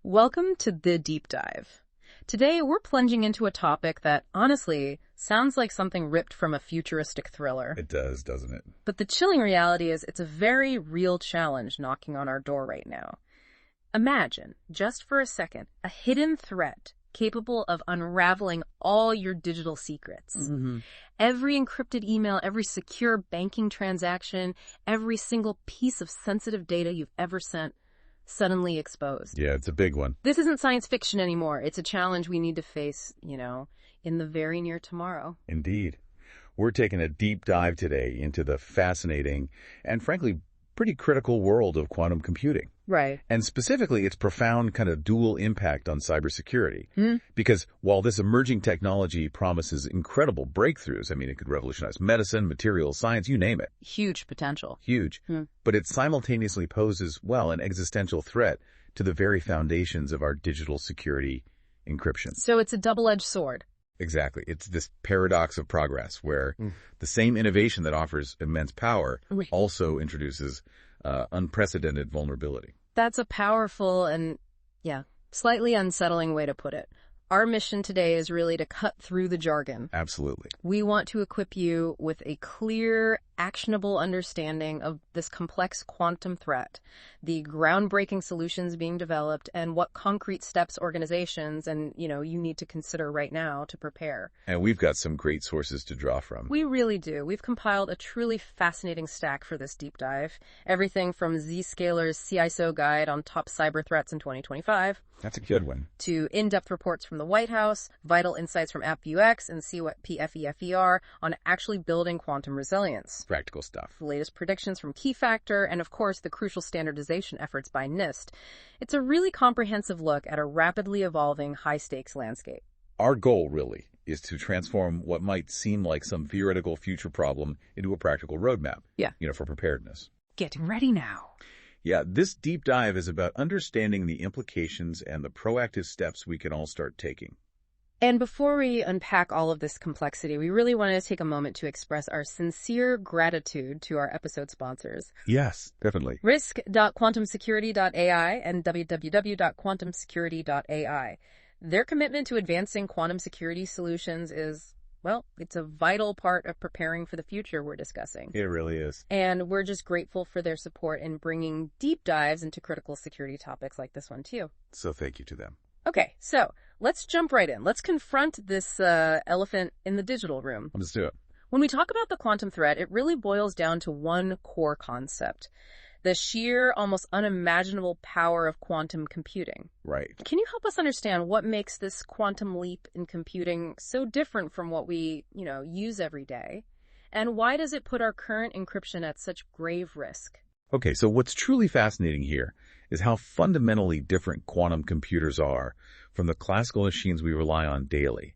Welcome to The Deep Dive. Today, we're plunging into a topic that, honestly, sounds like something ripped from a futuristic thriller. It does, doesn't it? But the chilling reality is it's a very real challenge knocking on our door right now. Imagine, just for a second, a hidden threat capable of unraveling all your digital secrets. Every encrypted email, every secure banking transaction, every single piece of sensitive data you've ever sent, suddenly exposed. Yeah, it's a big one. This isn't science fiction anymore. It's a challenge we need to face, in the very near tomorrow. Indeed. We're taking a deep dive today into the fascinating and, frankly, pretty critical world of quantum computing. Right. And specifically, its profound kind of dual impact on cybersecurity. Because while this emerging technology promises incredible breakthroughs, it could revolutionize medicine, materials, science, you name it. Huge potential. Huge. But it simultaneously poses, an existential threat to the very foundations of our digital security encryption. So it's a double-edged sword. Exactly. It's this paradox of progress where the same innovation that offers immense power also introduces unprecedented vulnerability. That's a powerful and, slightly unsettling way to put it. Our mission today is really to cut through the jargon. Absolutely. We want to equip you with a clear, actionable understanding of this complex quantum threat, the groundbreaking solutions being developed, and what concrete steps organizations you need to consider right now to prepare. And we've got some great sources to draw from. We really do. We've compiled a truly fascinating stack for this deep dive. Everything from Zscaler's CISO guide on top cyber threats in 2025. That's a good one. To in-depth reports from the White House, vital insights from AppViewX and CPFEFER on actually building quantum resilience. Practical stuff. The latest predictions from Keyfactor, and of course the crucial standardization efforts by NIST. It's a really comprehensive look at a rapidly evolving high-stakes landscape. Our goal, really, is to transform what might seem like some theoretical future problem into a practical roadmap. For preparedness. Getting ready now. Yeah, this deep dive is about understanding the implications and the proactive steps we can all start taking. And before we unpack all of this complexity, we really wanted to take a moment to express our sincere gratitude to our episode sponsors. Yes, definitely. Risk.quantumsecurity.ai and www.quantumsecurity.ai. Their commitment to advancing quantum security solutions is, it's a vital part of preparing for the future we're discussing. It really is. And we're just grateful for their support in bringing deep dives into critical security topics like this one, too. So thank you to them. Okay, so let's jump right in. Let's confront this elephant in the digital room. Let's do it. When we talk about the quantum threat, it really boils down to one core concept: the sheer, almost unimaginable power of quantum computing. Right. Can you help us understand what makes this quantum leap in computing so different from what we, use every day? And why does it put our current encryption at such grave risk? Okay, so what's truly fascinating here is how fundamentally different quantum computers are from the classical machines we rely on daily.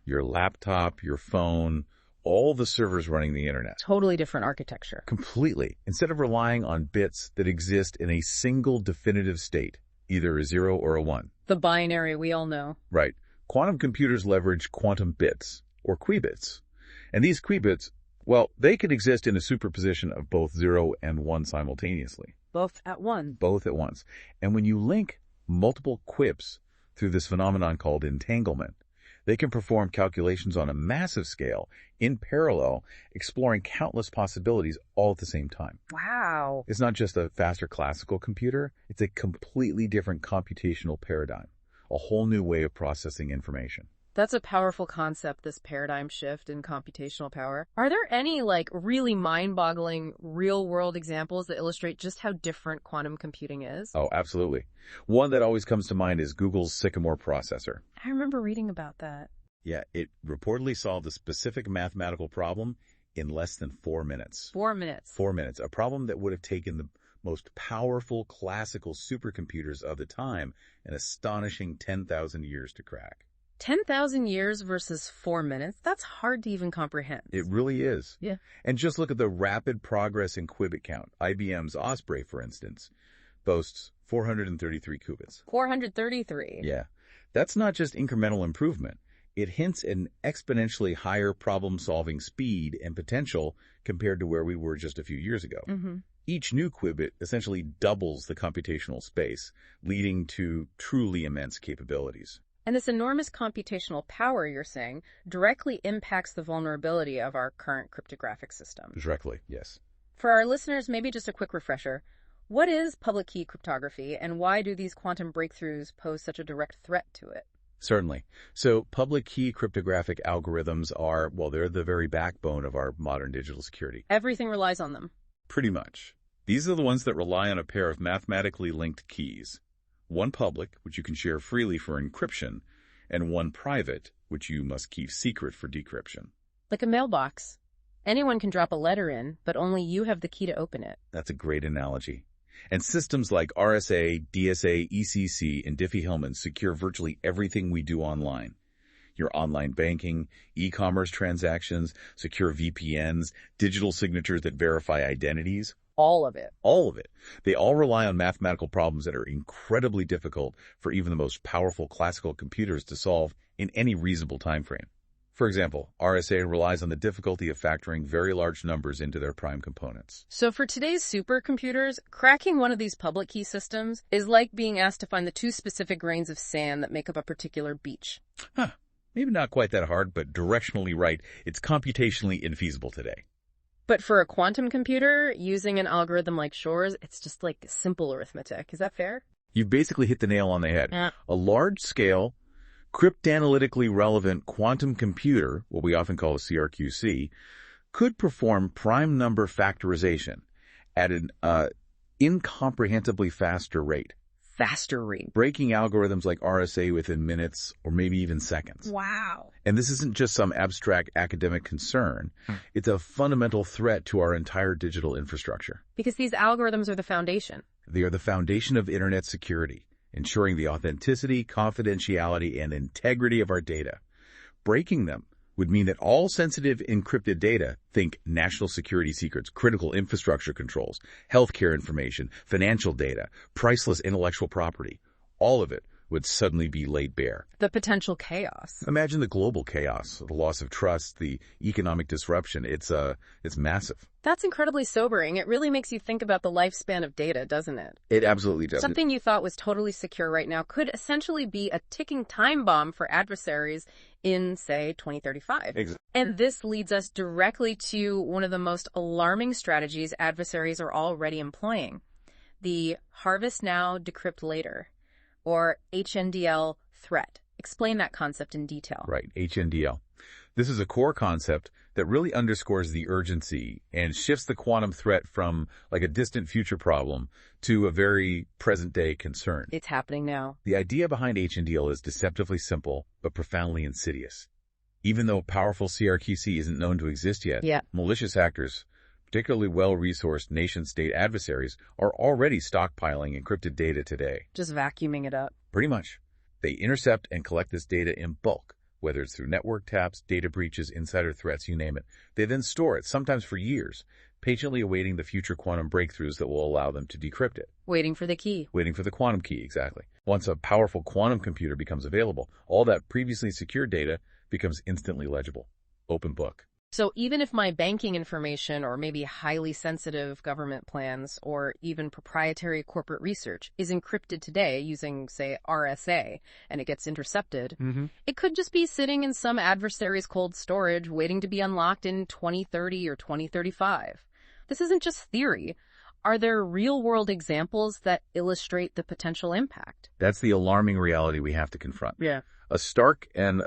Your laptop, your phone, all the servers running the internet. Totally different architecture. Completely. Instead of relying on bits that exist in a single definitive state, either a 0 or a 1. The binary we all know. Right. Quantum computers leverage quantum bits, or qubits. And these qubits, they could exist in a superposition of both 0 and 1 simultaneously. Both at once. Both at once. And when you link multiple quips through this phenomenon called entanglement, they can perform calculations on a massive scale, in parallel, exploring countless possibilities all at the same time. Wow. It's not just a faster classical computer, it's a completely different computational paradigm, a whole new way of processing information. That's a powerful concept, this paradigm shift in computational power. Are there any, really mind-boggling real-world examples that illustrate just how different quantum computing is? Oh, absolutely. One that always comes to mind is Google's Sycamore processor. I remember reading about that. Yeah, it reportedly solved a specific mathematical problem in less than 4 minutes. 4 minutes. 4 minutes. A problem that would have taken the most powerful classical supercomputers of the time an astonishing 10,000 years to crack. 10,000 years versus 4 minutes? That's hard to even comprehend. It really is. Yeah. And just look at the rapid progress in qubit count. IBM's Osprey, for instance, boasts 433 qubits. 433? Yeah. That's not just incremental improvement. It hints at an exponentially higher problem-solving speed and potential compared to where we were just a few years ago. Each new qubit essentially doubles the computational space, leading to truly immense capabilities. And this enormous computational power, you're saying, directly impacts the vulnerability of our current cryptographic system. Directly, yes. For our listeners, maybe just a quick refresher. What is public key cryptography, and why do these quantum breakthroughs pose such a direct threat to it? Certainly. So public key cryptographic algorithms are, well, they're the very backbone of our modern digital security. Everything relies on them. Pretty much. These are the ones that rely on a pair of mathematically linked keys. One public, which you can share freely for encryption, and one private, which you must keep secret for decryption. Like a mailbox. Anyone can drop a letter in, but only you have the key to open it. That's a great analogy. And systems like RSA, DSA, ECC, and Diffie-Hellman secure virtually everything we do online. Your online banking, e-commerce transactions, secure VPNs, digital signatures that verify identities. All of it. All of it. They all rely on mathematical problems that are incredibly difficult for even the most powerful classical computers to solve in any reasonable time frame. For example, RSA relies on the difficulty of factoring very large numbers into their prime components. So for today's supercomputers, cracking one of these public key systems is like being asked to find the two specific grains of sand that make up a particular beach. Maybe not quite that hard, but directionally right. It's computationally infeasible today. But for a quantum computer, using an algorithm like Shor's, it's just like simple arithmetic. Is that fair? You've basically hit the nail on the head. Yeah. A large-scale, cryptanalytically relevant quantum computer, what we often call a CRQC, could perform prime number factorization at an incomprehensibly faster rate. Faster rate. Breaking algorithms like RSA within minutes or maybe even seconds. Wow. And this isn't just some abstract academic concern. It's a fundamental threat to our entire digital infrastructure. Because these algorithms are the foundation. They are the foundation of internet security, ensuring the authenticity, confidentiality, and integrity of our data. Breaking them would mean that all sensitive encrypted data, think national security secrets, critical infrastructure controls, healthcare information, financial data, priceless intellectual property, all of it would suddenly be laid bare. The potential chaos. Imagine the global chaos, the loss of trust, the economic disruption. It's massive. That's incredibly sobering. It really makes you think about the lifespan of data, doesn't it? It absolutely does. Something you thought was totally secure right now could essentially be a ticking time bomb for adversaries in, say, 2035. Exactly. And this leads us directly to one of the most alarming strategies adversaries are already employing, the harvest now, decrypt later, or HNDL threat. Explain that concept in detail. Right, HNDL. This is a core concept that really underscores the urgency and shifts the quantum threat from like a distant future problem to a very present-day concern. It's happening now. The idea behind HNDL is deceptively simple, but profoundly insidious. Even though powerful CRQC isn't known to exist yet, malicious actors, particularly well-resourced nation-state adversaries, are already stockpiling encrypted data today. Just vacuuming it up. Pretty much. They intercept and collect this data in bulk, whether it's through network taps, data breaches, insider threats, you name it. They then store it, sometimes for years, patiently awaiting the future quantum breakthroughs that will allow them to decrypt it. Waiting for the key. Waiting for the quantum key, exactly. Once a powerful quantum computer becomes available, all that previously secure data becomes instantly legible. Open book. So even if my banking information or maybe highly sensitive government plans or even proprietary corporate research is encrypted today using, say, RSA, and it gets intercepted, it could just be sitting in some adversary's cold storage waiting to be unlocked in 2030 or 2035. This isn't just theory. Are there real-world examples that illustrate the potential impact? That's the alarming reality we have to confront. Yeah. A stark and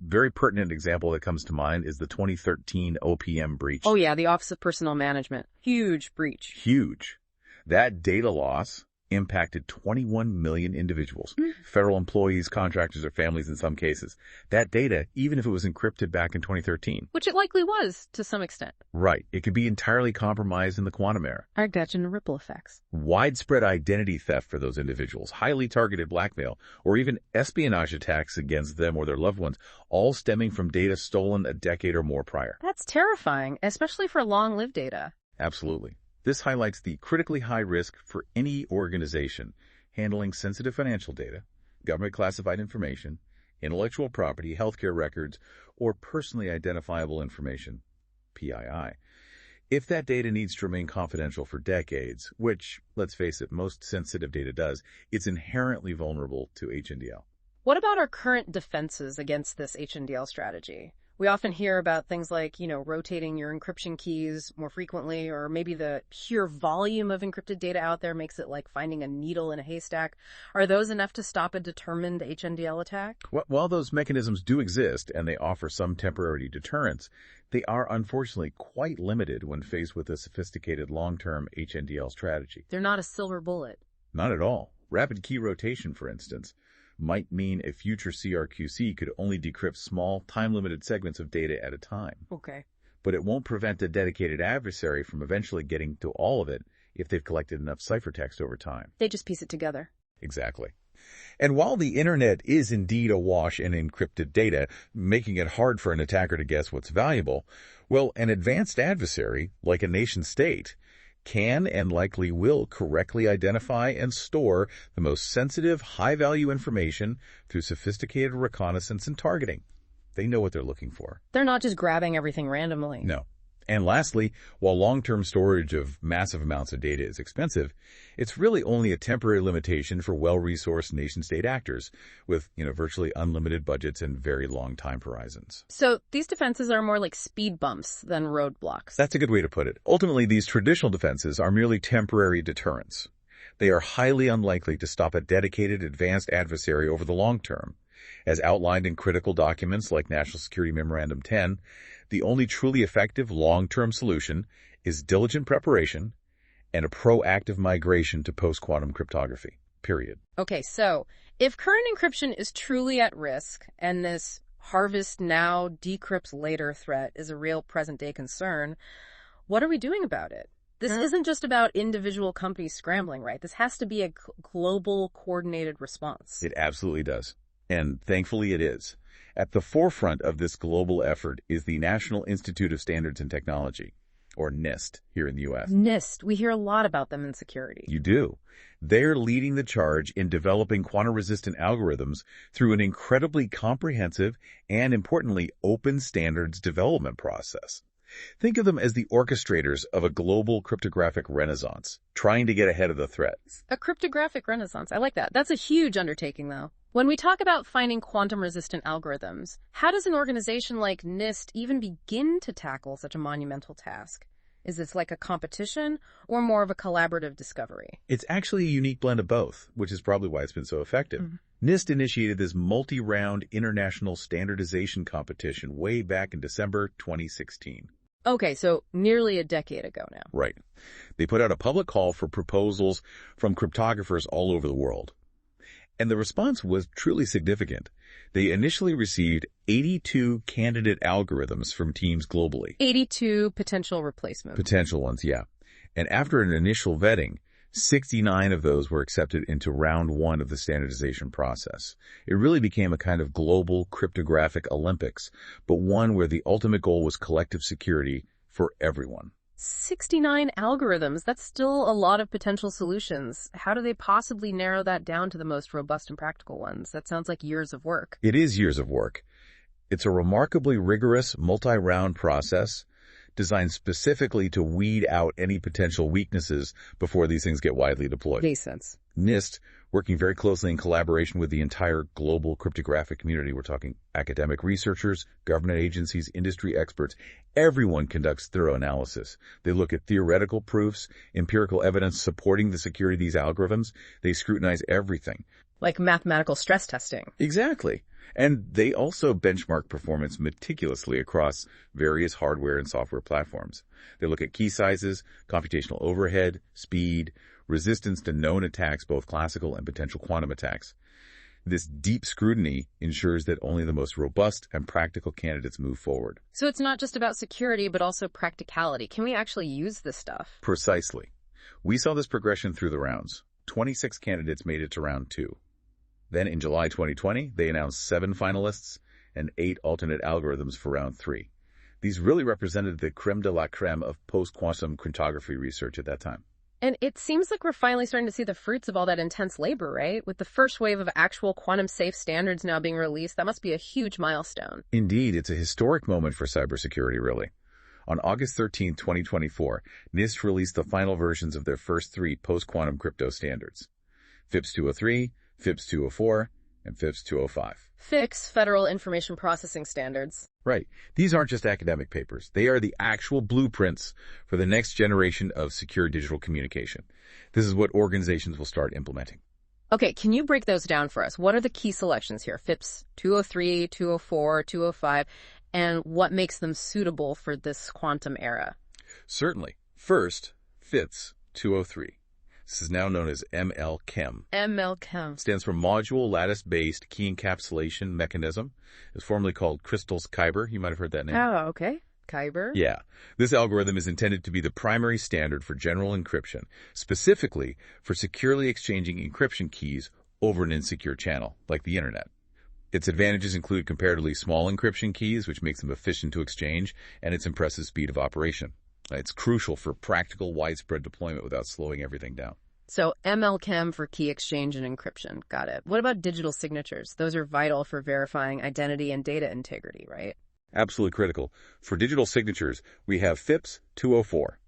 very pertinent example that comes to mind is the 2013 OPM breach. Oh, yeah, the Office of Personnel Management. Huge breach. Huge. That data loss impacted 21 million individuals, federal employees, contractors, or families in some cases. That data, even if it was encrypted back in 2013. Which it likely was, to some extent. Right. It could be entirely compromised in the quantum era. I imagine ripple effects. Widespread identity theft for those individuals, highly targeted blackmail, or even espionage attacks against them or their loved ones, all stemming from data stolen a decade or more prior. That's terrifying, especially for long-lived data. Absolutely. This highlights the critically high risk for any organization handling sensitive financial data, government classified information, intellectual property, healthcare records, or personally identifiable information, PII. If that data needs to remain confidential for decades, which, let's face it, most sensitive data does, it's inherently vulnerable to HNDL. What about our current defenses against this HNDL strategy? We often hear about things like, rotating your encryption keys more frequently, or maybe the sheer volume of encrypted data out there makes it like finding a needle in a haystack. Are those enough to stop a determined HNDL attack? While those mechanisms do exist and they offer some temporary deterrence, they are unfortunately quite limited when faced with a sophisticated long-term HNDL strategy. They're not a silver bullet. Not at all. Rapid key rotation, for instance, might mean a future CRQC could only decrypt small, time-limited segments of data at a time. Okay. But it won't prevent a dedicated adversary from eventually getting to all of it if they've collected enough ciphertext over time. They just piece it together. Exactly. And while the internet is indeed awash in encrypted data, making it hard for an attacker to guess what's valuable, well, an advanced adversary, like a nation-state, can and likely will correctly identify and store the most sensitive, high-value information through sophisticated reconnaissance and targeting. They know what they're looking for. They're not just grabbing everything randomly. No. And lastly, while long-term storage of massive amounts of data is expensive, it's really only a temporary limitation for well-resourced nation-state actors with, virtually unlimited budgets and very long time horizons. So these defenses are more like speed bumps than roadblocks. That's a good way to put it. Ultimately, these traditional defenses are merely temporary deterrents. They are highly unlikely to stop a dedicated advanced adversary over the long term. As outlined in critical documents like National Security Memorandum 10, the only truly effective long-term solution is diligent preparation and a proactive migration to post-quantum cryptography, period. Okay, so if current encryption is truly at risk and this harvest now, decrypt later threat is a real present-day concern, what are we doing about it? This isn't just about individual companies scrambling, right? This has to be a global, coordinated response. It absolutely does. And thankfully it is. At the forefront of this global effort is the National Institute of Standards and Technology, or NIST, here in the U.S. NIST. We hear a lot about them in security. You do. They're leading the charge in developing quantum-resistant algorithms through an incredibly comprehensive and, importantly, open standards development process. Think of them as the orchestrators of a global cryptographic renaissance, trying to get ahead of the threat. A cryptographic renaissance. I like that. That's a huge undertaking, though. When we talk about finding quantum-resistant algorithms, how does an organization like NIST even begin to tackle such a monumental task? Is this like a competition or more of a collaborative discovery? It's actually a unique blend of both, which is probably why it's been so effective. NIST initiated this multi-round international standardization competition way back in December 2016. Okay, so nearly a decade ago now. Right. They put out a public call for proposals from cryptographers all over the world. And the response was truly significant. They initially received 82 candidate algorithms from teams globally. 82 potential replacements. Potential ones, yeah. And after an initial vetting, 69 of those were accepted into round one of the standardization process. It really became a kind of global cryptographic Olympics, but one where the ultimate goal was collective security for everyone. 69 algorithms. That's still a lot of potential solutions. How do they possibly narrow that down to the most robust and practical ones? That sounds like years of work. It is years of work. It's a remarkably rigorous multi-round process designed specifically to weed out any potential weaknesses before these things get widely deployed. Makes sense. NIST, working very closely in collaboration with the entire global cryptographic community, we're talking academic researchers, government agencies, industry experts, everyone conducts thorough analysis. They look at theoretical proofs, empirical evidence supporting the security of these algorithms. They scrutinize everything. Like mathematical stress testing. Exactly. And they also benchmark performance meticulously across various hardware and software platforms. They look at key sizes, computational overhead, speed, resistance to known attacks, both classical and potential quantum attacks. This deep scrutiny ensures that only the most robust and practical candidates move forward. So it's not just about security, but also practicality. Can we actually use this stuff? Precisely. We saw this progression through the rounds. 26 candidates made it to round two. Then in July 2020, they announced 7 finalists and 8 alternate algorithms for round 3. These really represented the creme de la creme of post-quantum cryptography research at that time. And it seems like we're finally starting to see the fruits of all that intense labor, right? With the first wave of actual quantum-safe standards now being released, that must be a huge milestone. Indeed, it's a historic moment for cybersecurity, really. On August 13, 2024, NIST released the final versions of their first 3 post-quantum crypto standards: FIPS 203, FIPS 204, and FIPS 205. FIPS, Federal Information Processing Standards. Right. These aren't just academic papers. They are the actual blueprints for the next generation of secure digital communication. This is what organizations will start implementing. Okay, can you break those down for us? What are the key selections here? FIPS 203, 204, 205, and what makes them suitable for this quantum era? Certainly. First, FIPS 203. This is now known as ML-Chem. ML-Chem. Stands for Module Lattice-Based Key Encapsulation Mechanism. It's formerly called Crystal's Kyber. You might have heard that name. Oh, okay. Kyber? Yeah. This algorithm is intended to be the primary standard for general encryption, specifically for securely exchanging encryption keys over an insecure channel, like the internet. Its advantages include comparatively small encryption keys, which makes them efficient to exchange, and its impressive speed of operation. It's crucial for practical, widespread deployment without slowing everything down. So ML-Chem for key exchange and encryption. Got it. What about digital signatures? Those are vital for verifying identity and data integrity, right? Absolutely critical. For digital signatures, we have FIPS 204.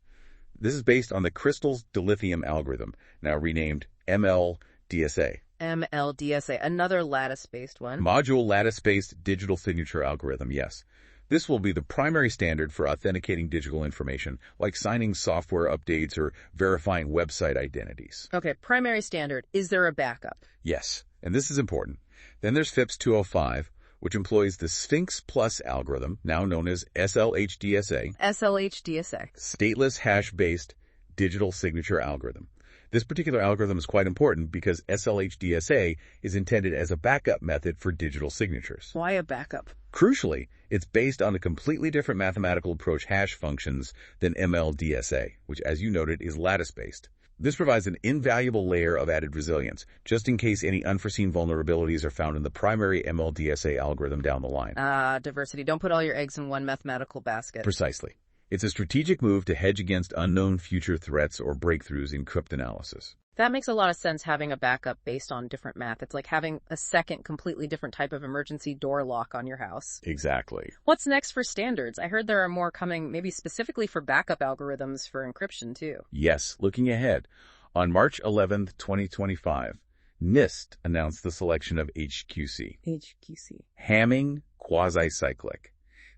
This is based on the Crystal's dilithium algorithm, now renamed ML-DSA. ML-DSA, another lattice-based one. Module lattice-based digital signature algorithm, yes. This will be the primary standard for authenticating digital information, like signing software updates or verifying website identities. Okay, primary standard. Is there a backup? Yes, and this is important. Then there's FIPS 205, which employs the Sphinx Plus algorithm, now known as SLHDSA. SLHDSA. Stateless hash-based digital signature algorithm. This particular algorithm is quite important because SLHDSA is intended as a backup method for digital signatures. Why a backup? Crucially, it's based on a completely different mathematical approach hash functions than ML-DSA, which, as you noted, is lattice-based. This provides an invaluable layer of added resilience, just in case any unforeseen vulnerabilities are found in the primary ML-DSA algorithm down the line. Diversity. Don't put all your eggs in one mathematical basket. Precisely. It's a strategic move to hedge against unknown future threats or breakthroughs in cryptanalysis. That makes a lot of sense, having a backup based on different math. It's like having a second, completely different type of emergency door lock on your house. Exactly. What's next for standards? I heard there are more coming, maybe specifically for backup algorithms for encryption, too. Yes, looking ahead. On March 11th, 2025, NIST announced the selection of HQC. HQC. Hamming Quasi-Cyclic.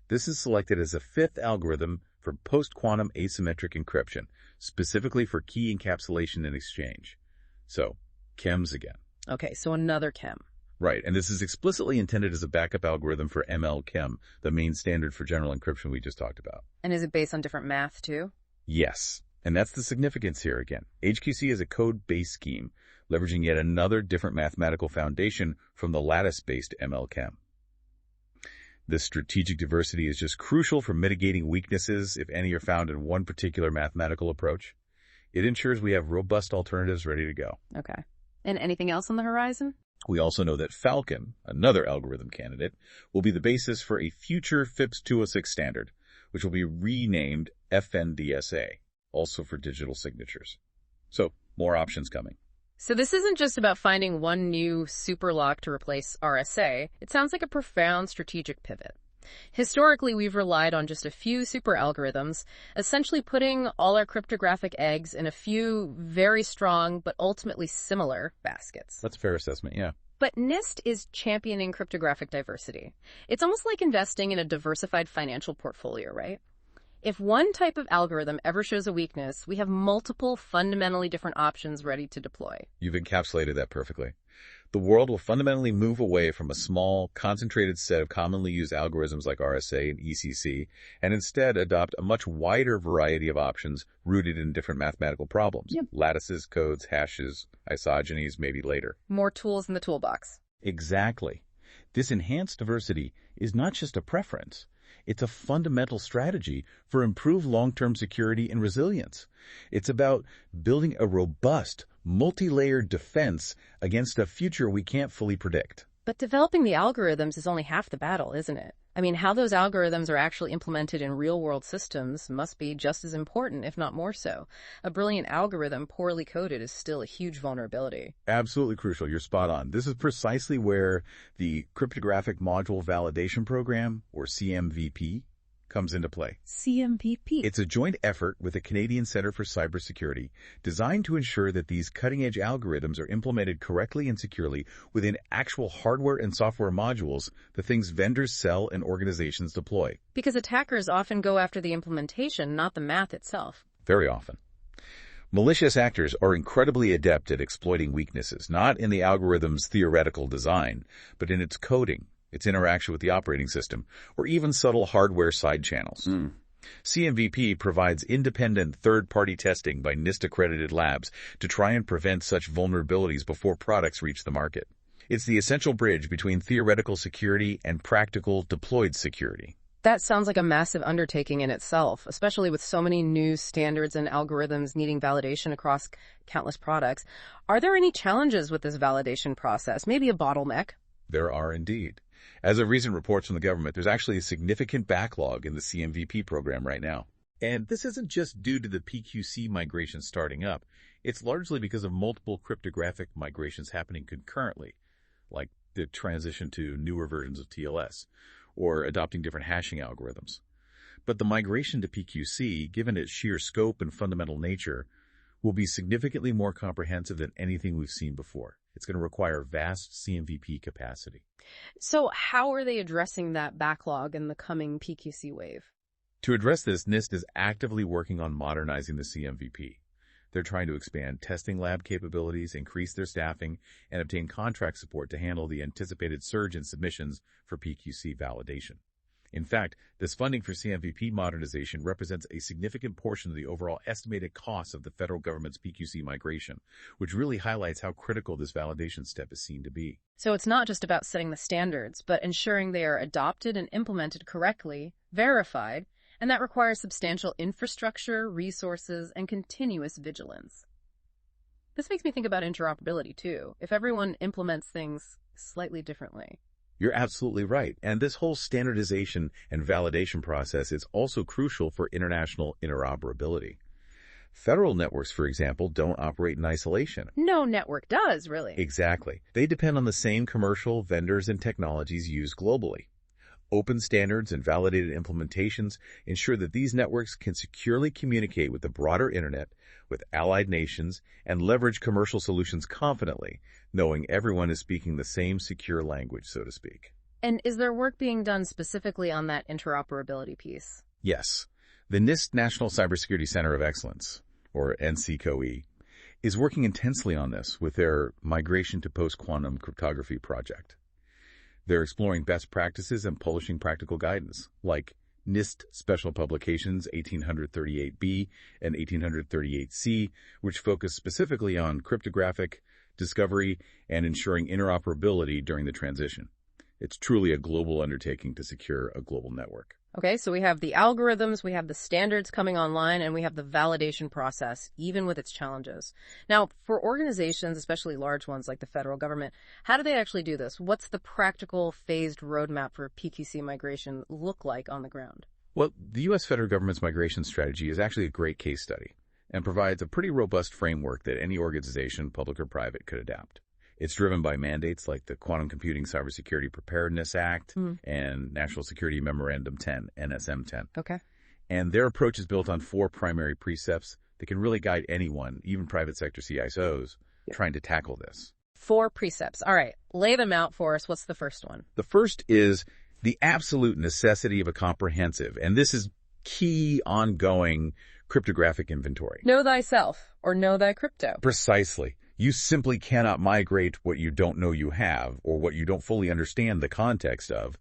This is selected as a 5th algorithm for post-quantum asymmetric encryption, specifically for key encapsulation and exchange. So, chems again. Okay, so another chem. Right, and this is explicitly intended as a backup algorithm for ML-Chem, the main standard for general encryption we just talked about. And is it based on different math, too? Yes, and that's the significance here again. HQC is a code-based scheme, leveraging yet another different mathematical foundation from the lattice-based ML-Chem. This strategic diversity is just crucial for mitigating weaknesses, if any are found in one particular mathematical approach. It ensures we have robust alternatives ready to go. Okay. And anything else on the horizon? We also know that Falcon, another algorithm candidate, will be the basis for a future FIPS 206 standard, which will be renamed FNDSA, also for digital signatures. So, more options coming. So this isn't just about finding one new super lock to replace RSA. It sounds like a profound strategic pivot. Historically, we've relied on just a few super algorithms, essentially putting all our cryptographic eggs in a few very strong but ultimately similar baskets. That's a fair assessment, yeah. But NIST is championing cryptographic diversity. It's almost like investing in a diversified financial portfolio, right? If one type of algorithm ever shows a weakness, we have multiple fundamentally different options ready to deploy. You've encapsulated that perfectly. The world will fundamentally move away from a small, concentrated set of commonly used algorithms like RSA and ECC, and instead adopt a much wider variety of options rooted in different mathematical problems. Yep. Lattices, codes, hashes, isogenies, maybe later. More tools in the toolbox. Exactly. This enhanced diversity is not just a preference. It's a fundamental strategy for improved long-term security and resilience. It's about building a robust, multi-layered defense against a future we can't fully predict. But developing the algorithms is only half the battle, isn't it? I mean, how those algorithms are actually implemented in real-world systems must be just as important, if not more so. A brilliant algorithm poorly coded is still a huge vulnerability. Absolutely crucial. You're spot on. This is precisely where the Cryptographic Module Validation Program, or CMVP, comes into play. CMPP. It's a joint effort with the Canadian Centre for Cybersecurity designed to ensure that these cutting-edge algorithms are implemented correctly and securely within actual hardware and software modules, the things vendors sell and organizations deploy. Because attackers often go after the implementation, not the math itself. Very often. Malicious actors are incredibly adept at exploiting weaknesses, not in the algorithm's theoretical design, but in its coding, its interaction with the operating system, or even subtle hardware side channels. CMVP provides independent third-party testing by NIST-accredited labs to try and prevent such vulnerabilities before products reach the market. It's the essential bridge between theoretical security and practical deployed security. That sounds like a massive undertaking in itself, especially with so many new standards and algorithms needing validation across countless products. Are there any challenges with this validation process? Maybe a bottleneck? There are indeed. As of recent reports from the government, there's actually a significant backlog in the CMVP program right now. And this isn't just due to the PQC migration starting up. It's largely because of multiple cryptographic migrations happening concurrently, like the transition to newer versions of TLS, or adopting different hashing algorithms. But the migration to PQC, given its sheer scope and fundamental nature, will be significantly more comprehensive than anything we've seen before. It's going to require vast CMVP capacity. So how are they addressing that backlog in the coming PQC wave? To address this, NIST is actively working on modernizing the CMVP. They're trying to expand testing lab capabilities, increase their staffing, and obtain contract support to handle the anticipated surge in submissions for PQC validation. In fact, this funding for CMVP modernization represents a significant portion of the overall estimated cost of the federal government's PQC migration, which really highlights how critical this validation step is seen to be. So it's not just about setting the standards, but ensuring they are adopted and implemented correctly, verified, and that requires substantial infrastructure, resources, and continuous vigilance. This makes me think about interoperability, too, if everyone implements things slightly differently. You're absolutely right. And this whole standardization and validation process is also crucial for international interoperability. Federal networks, for example, don't operate in isolation. No network does, really. Exactly. They depend on the same commercial vendors and technologies used globally. Open standards and validated implementations ensure that these networks can securely communicate with the broader internet, with allied nations, and leverage commercial solutions confidently, knowing everyone is speaking the same secure language, so to speak. And is there work being done specifically on that interoperability piece? Yes. The NIST National Cybersecurity Center of Excellence, or NCCOE, is working intensely on this with their Migration to Post-Quantum Cryptography project. They're exploring best practices and publishing practical guidance, like NIST Special Publications 1838B and 1838C, which focus specifically on cryptographic discovery and ensuring interoperability during the transition. It's truly a global undertaking to secure a global network. Okay, so we have the algorithms, we have the standards coming online, and we have the validation process, even with its challenges. Now, for organizations, especially large ones like the federal government, how do they actually do this? What's the practical phased roadmap for PQC migration look like on the ground? Well, the U.S. federal government's migration strategy is actually a great case study and provides a pretty robust framework that any organization, public or private, could adapt. It's driven by mandates like the Quantum Computing Cybersecurity Preparedness Act and National Security Memorandum 10, NSM 10. Okay. And their approach is built on 4 primary precepts that can really guide anyone, even private sector CISOs, trying to tackle this. 4 precepts. All right. Lay them out for us. What's the first one? The first is the absolute necessity of a comprehensive, and this is key ongoing cryptographic inventory. Know thyself, or know thy crypto. Precisely. You simply cannot migrate what you don't know you have or what you don't fully understand the context of.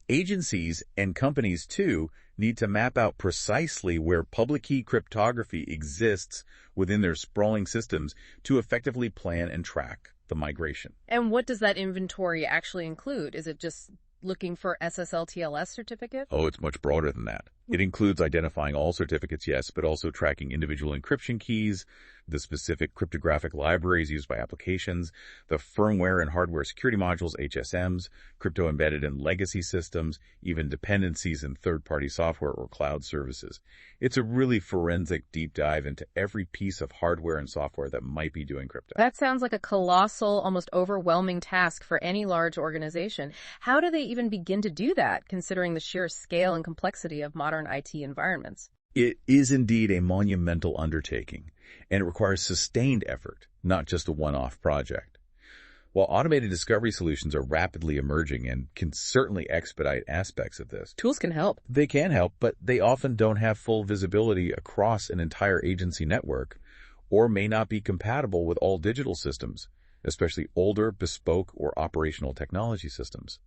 Agencies and companies, too, need to map out precisely where public key cryptography exists within their sprawling systems to effectively plan and track the migration. And what does that inventory actually include? Is it just looking for SSL/TLS certificate? Oh, it's much broader than that. It includes identifying all certificates, yes, but also tracking individual encryption keys, the specific cryptographic libraries used by applications, the firmware and hardware security modules, HSMs, crypto embedded in legacy systems, even dependencies in third-party software or cloud services. It's a really forensic deep dive into every piece of hardware and software that might be doing crypto. That sounds like a colossal, almost overwhelming task for any large organization. How do they even begin to do that, considering the sheer scale and complexity of modern IT environments? It is indeed a monumental undertaking, and it requires sustained effort, not just a one-off project. While automated discovery solutions are rapidly emerging and can certainly expedite aspects of this, Tools can help. they can help, but they often don't have full visibility across an entire agency network or may not be compatible with all digital systems, especially older, bespoke, or operational technology systems.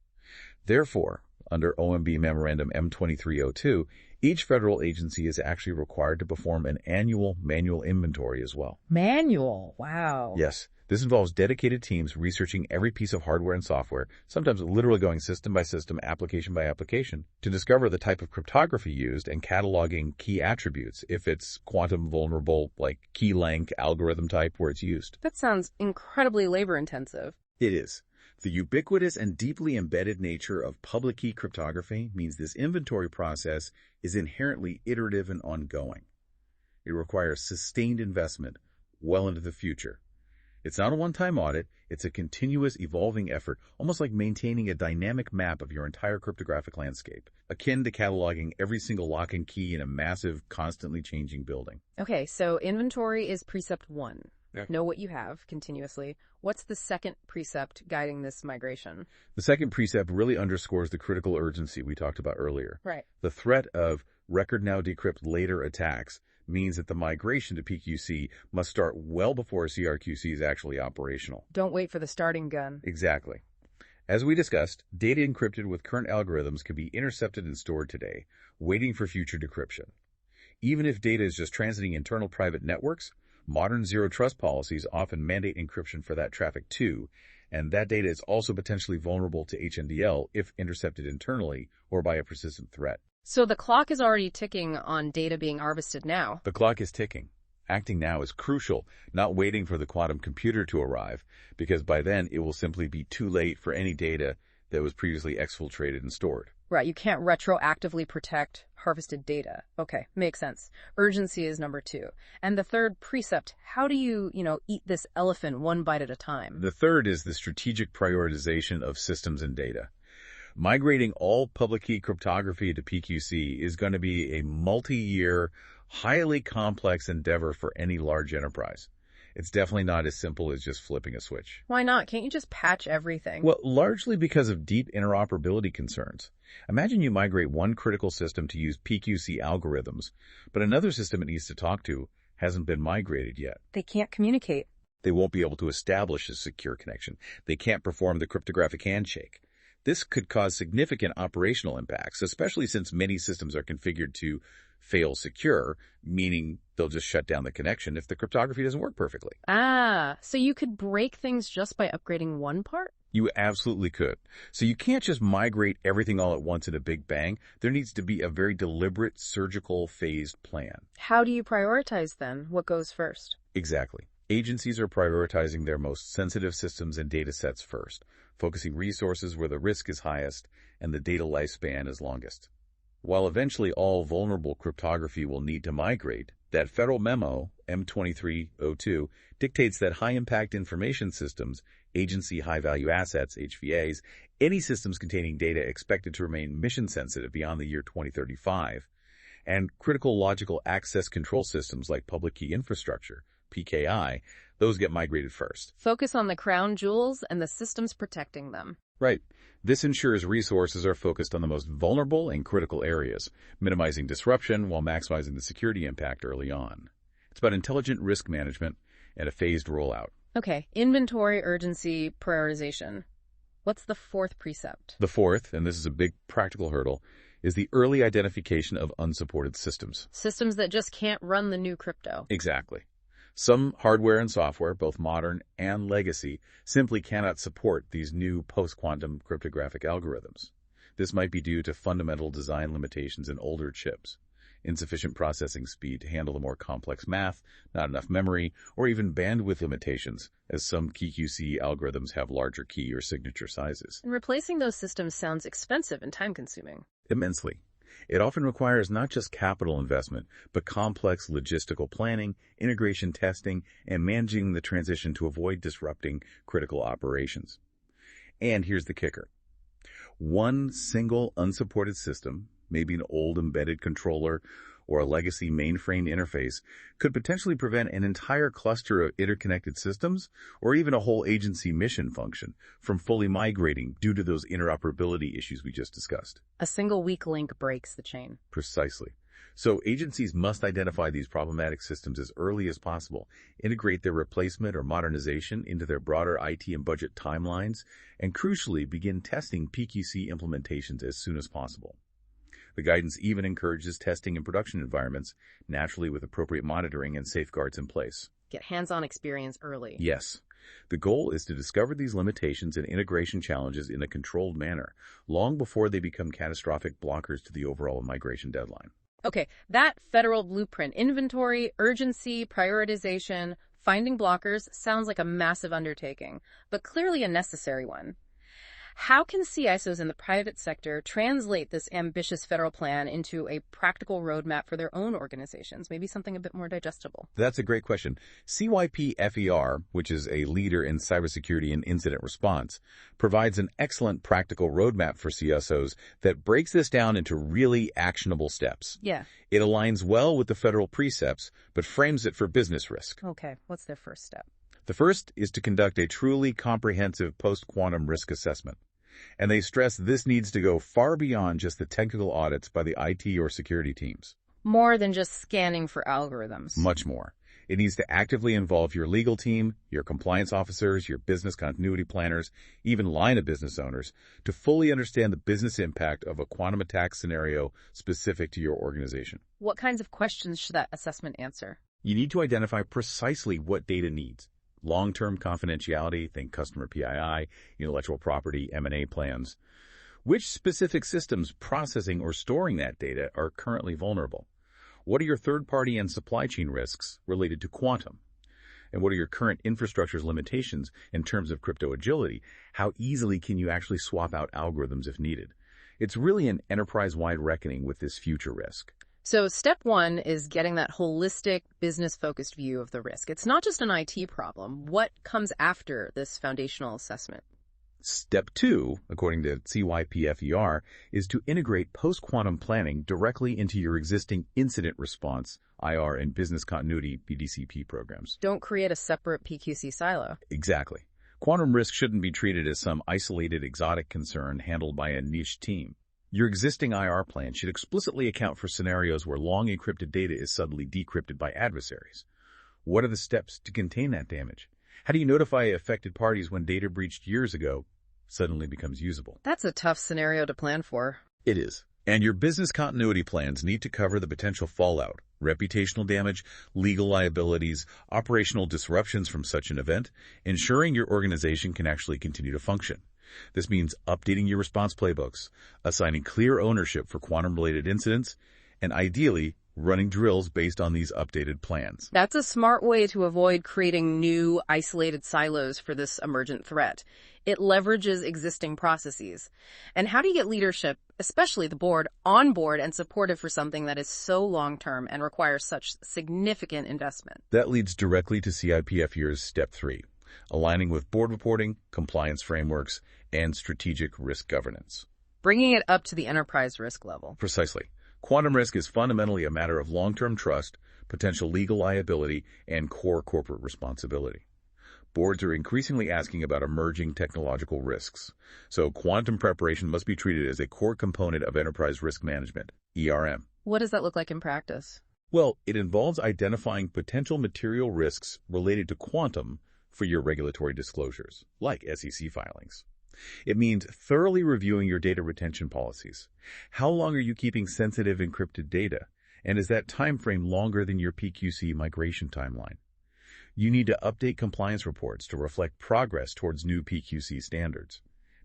Therefore, under OMB Memorandum M2302, each federal agency is actually required to perform an annual manual inventory as well. Manual. Wow. Yes, this involves dedicated teams researching every piece of hardware and software, sometimes literally going system by system, application by application, to discover the type of cryptography used and cataloging key attributes if it's quantum vulnerable, like key length algorithm type where it's used. That sounds incredibly labor-intensive. It is. The ubiquitous and deeply embedded nature of public key cryptography means this inventory process is inherently iterative and ongoing. It requires sustained investment well into the future. It's not a one-time audit, it's a continuous evolving effort, almost like maintaining a dynamic map of your entire cryptographic landscape, akin to cataloging every single lock and key in a massive, constantly changing building. Okay, so inventory is precept 1. Yeah. Know what you have continuously. What's the second precept guiding this migration? The second precept really underscores the critical urgency we talked about earlier. Right. The threat of record now decrypt later attacks means that the migration to PQC must start well before CRQC is actually operational. Don't wait for the starting gun. Exactly. As we discussed, data encrypted with current algorithms can be intercepted and stored today, waiting for future decryption. Even if data is just transiting internal private networks, modern zero-trust policies often mandate encryption for that traffic too, and that data is also potentially vulnerable to HNDL if intercepted internally or by a persistent threat. So the clock is already ticking on data being harvested now. The clock is ticking. Acting now is crucial, not waiting for the quantum computer to arrive, because by then it will simply be too late for any data that was previously exfiltrated and stored. Right, you can't retroactively protect harvested data. Okay, makes sense. Urgency is number 2. And the third precept, how do you, eat this elephant one bite at a time? The third is the strategic prioritization of systems and data. Migrating all public key cryptography to PQC is going to be a multi-year, highly complex endeavor for any large enterprise. It's definitely not as simple as just flipping a switch. Why not? Can't you just patch everything? Well, largely because of deep interoperability concerns. Imagine you migrate one critical system to use PQC algorithms, but another system it needs to talk to hasn't been migrated yet. They can't communicate. They won't be able to establish a secure connection. They can't perform the cryptographic handshake. This could cause significant operational impacts, especially since many systems are configured to fail secure, meaning they'll just shut down the connection if the cryptography doesn't work perfectly. Ah, so you could break things just by upgrading one part? You absolutely could. So you can't just migrate everything all at once in a big bang. There needs to be a very deliberate, surgical, phased plan. How do you prioritize then? What goes first? Exactly. Agencies are prioritizing their most sensitive systems and data sets first, focusing resources where the risk is highest and the data lifespan is longest. While eventually all vulnerable cryptography will need to migrate, that federal memo, M2302, dictates that high-impact information systems, agency high-value assets, HVAs, any systems containing data expected to remain mission-sensitive beyond the year 2035, and critical logical access control systems like public key infrastructure, PKI, those get migrated first. Focus on the crown jewels and the systems protecting them. Right. This ensures resources are focused on the most vulnerable and critical areas, minimizing disruption while maximizing the security impact early on. It's about intelligent risk management and a phased rollout. Okay, inventory, urgency, prioritization. What's the fourth precept? The fourth, and this is a big practical hurdle, is the early identification of unsupported systems. Systems that just can't run the new crypto. Exactly. Some hardware and software, both modern and legacy, simply cannot support these new post-quantum cryptographic algorithms. This might be due to fundamental design limitations in older chips. insufficient processing speed to handle the more complex math, not enough memory, or even bandwidth limitations, as some PQC algorithms have larger key or signature sizes. And replacing those systems sounds expensive and time-consuming. Immensely. It often requires not just capital investment, but complex logistical planning, integration testing, and managing the transition to avoid disrupting critical operations. And here's the kicker. One single unsupported system, maybe an old embedded controller or a legacy mainframe interface, could potentially prevent an entire cluster of interconnected systems or even a whole agency mission function from fully migrating due to those interoperability issues we just discussed. A single weak link breaks the chain. Precisely. So agencies must identify these problematic systems as early as possible, integrate their replacement or modernization into their broader IT and budget timelines, and crucially begin testing PQC implementations as soon as possible. The guidance even encourages testing in production environments, naturally with appropriate monitoring and safeguards in place. Get hands-on experience early. Yes. The goal is to discover these limitations and integration challenges in a controlled manner, long before they become catastrophic blockers to the overall migration deadline. Okay, that federal blueprint, inventory, urgency, prioritization, finding blockers sounds like a massive undertaking, but clearly a necessary one. How can CISOs in the private sector translate this ambitious federal plan into a practical roadmap for their own organizations? Maybe something a bit more digestible. That's a great question. CYP-FER, which is a leader in cybersecurity and incident response, provides an excellent practical roadmap for CISOs that breaks this down into really actionable steps. Yeah. It aligns well with the federal precepts, but frames it for business risk. Okay, what's their first step? The first is to conduct a truly comprehensive post-quantum risk assessment. And they stress this needs to go far beyond just the technical audits by the IT or security teams. More than just scanning for algorithms. Much more. It needs to actively involve your legal team, your compliance officers, your business continuity planners, even line of business owners, to fully understand the business impact of a quantum attack scenario specific to your organization. What kinds of questions should that assessment answer? You need to identify precisely what data needs. Long-term confidentiality, think customer PII, intellectual property, M&A plans. Which specific systems processing or storing that data are currently vulnerable? What are your third-party and supply chain risks related to quantum? And what are your current infrastructure's limitations in terms of crypto agility? How easily can you actually swap out algorithms if needed? It's really an enterprise-wide reckoning with this future risk. So step one is getting that holistic, business-focused view of the risk. It's not just an IT problem. What comes after this foundational assessment? Step two, according to CYP-FER, is to integrate post-quantum planning directly into your existing incident response, IR, and business continuity, BDCP programs. Don't create a separate PQC silo. Exactly. Quantum risk shouldn't be treated as some isolated exotic concern handled by a niche team. Your existing IR plan should explicitly account for scenarios where long encrypted data is suddenly decrypted by adversaries. What are the steps to contain that damage? How do you notify affected parties when data breached years ago suddenly becomes usable? That's a tough scenario to plan for. It is. And your business continuity plans need to cover the potential fallout, reputational damage, legal liabilities, operational disruptions from such an event, ensuring your organization can actually continue to function. This means updating your response playbooks, assigning clear ownership for quantum-related incidents, and ideally, running drills based on these updated plans. That's a smart way to avoid creating new, isolated silos for this emergent threat. It leverages existing processes. And how do you get leadership, especially the board, on board and supportive for something that is so long-term and requires such significant investment? That leads directly to CIPFER's Step 3, aligning with board reporting, compliance frameworks, and strategic risk governance. Bringing it up to the enterprise risk level. Precisely. Quantum risk is fundamentally a matter of long-term trust, potential legal liability, and core corporate responsibility. Boards are increasingly asking about emerging technological risks, so quantum preparation must be treated as a core component of enterprise risk management, ERM. What does that look like in practice? Well, it involves identifying potential material risks related to quantum for your regulatory disclosures, like SEC filings. It means thoroughly reviewing your data retention policies. How long are you keeping sensitive encrypted data? And is that time frame longer than your PQC migration timeline? You need to update compliance reports to reflect progress towards new PQC standards.